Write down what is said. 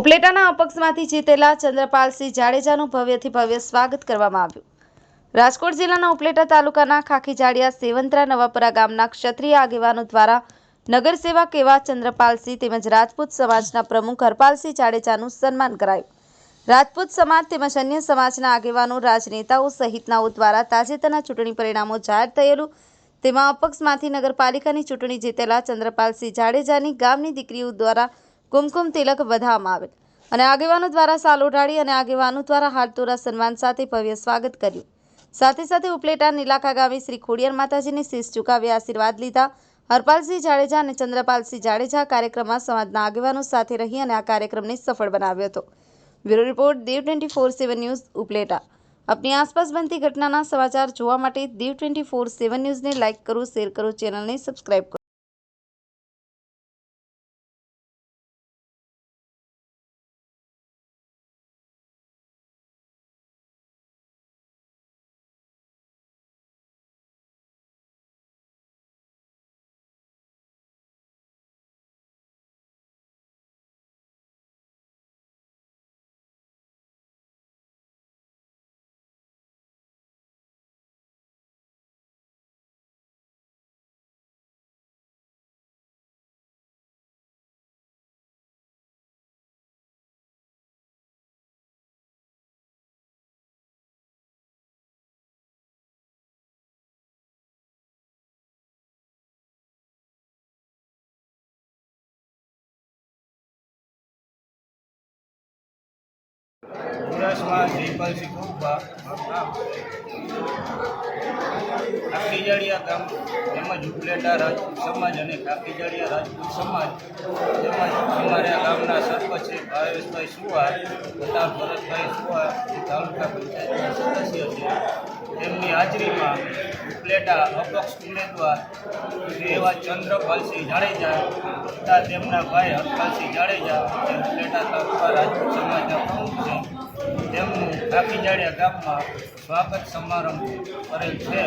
ઉપલેટાના અપક્ષમાંથી જીતેલા ચંદ્રપાલસિંહ જાડેજાનું ભવ્યથી ભવ્ય સ્વાગત કરવામાં આવ્યું। રાજકોટ જિલ્લાના ઉપલેટા તાલુકાના ખાખીજાડિયા સેવંતરા નવાપરા ગામના ક્ષત્રિય આગેવાનો દ્વારા નગરસેવક એવા ચંદ્રપાલસિંહ તેમજ રાજપૂત સમાજના પ્રમુખ હરપાલસિંહ જાડેજાનું સન્માન કરાયું। રાજપૂત સમાજ તેમજ અન્ય સમાજના આગેવાનો રાજનેતાઓ સહિતનાઓ દ્વારા તાજેતરના ચૂંટણી પરિણામો જાહેર થયેલું તેમાં અપક્ષમાંથી નગરપાલિકાની ચૂંટણી જીતેલા ચંદ્રપાલસિંહ જાડેજાની ગામની દીકરીઓ દ્વારા કુમકુમ તિલક વધાવવામાં આવેલ અને આગેવાનો દ્વારા સાલ ઓઢાડી અને આગેવાનો દ્વારા હારતોરા સન્માન સાથે ભવ્ય સ્વાગત કર્યું। સાથે સાથે ઉપલેટા નીલાખા ગામે શ્રી ખોડિયાર માતાજીને શીશ ઝુકાવી આશીર્વાદ લીધા। હરપાલસિંહ જાડેજા અને ચંદ્રપાલસિંહ જાડેજા કાર્યક્રમમાં સમાજના આગેવાનો સાથે રહી અને આ કાર્યક્રમને સફળ બનાવ્યો હતો। બ્યુરો રિપોર્ટ દેવ 24/7 ન્યૂઝ ઉપલેટા। अपनी आसपास बनती घटनाना समाचार જોવા માટે દેવ 24/7 ન્યૂઝને લાઇક કરો, શેર કરો, ચેનલને સબસ્ક્રાઇબ કરો। જયપાલસિંહ કોકબા ખાખીજાડિયા ગામ તેમજ ઉપલેટા રાજપૂત સમાજ અને ખાખીજાડિયા રાજપૂત સમાજ તેમજ અમારા ગામના સરપંચ છે ભાવેશભાઈ સુવાર તથા ભરતભાઈ સુવાર તાલુકા પંચાયતના સદસ્ય છે, તેમની હાજરીમાં ઉપલેટા અપક્ષ ઉમેદવાર એવા ચંદ્રપાલસિંહ જાડેજા તથા તેમના ભાઈ હરપાલસિંહ જાડેજા જે ઉપલેટા તાલુકા રાજપૂત સમાજના પ્રમુખ છે, તેમનું ખાખીજાડિયા ગામમાં સ્વાગત સમારંભ કરેલ છે।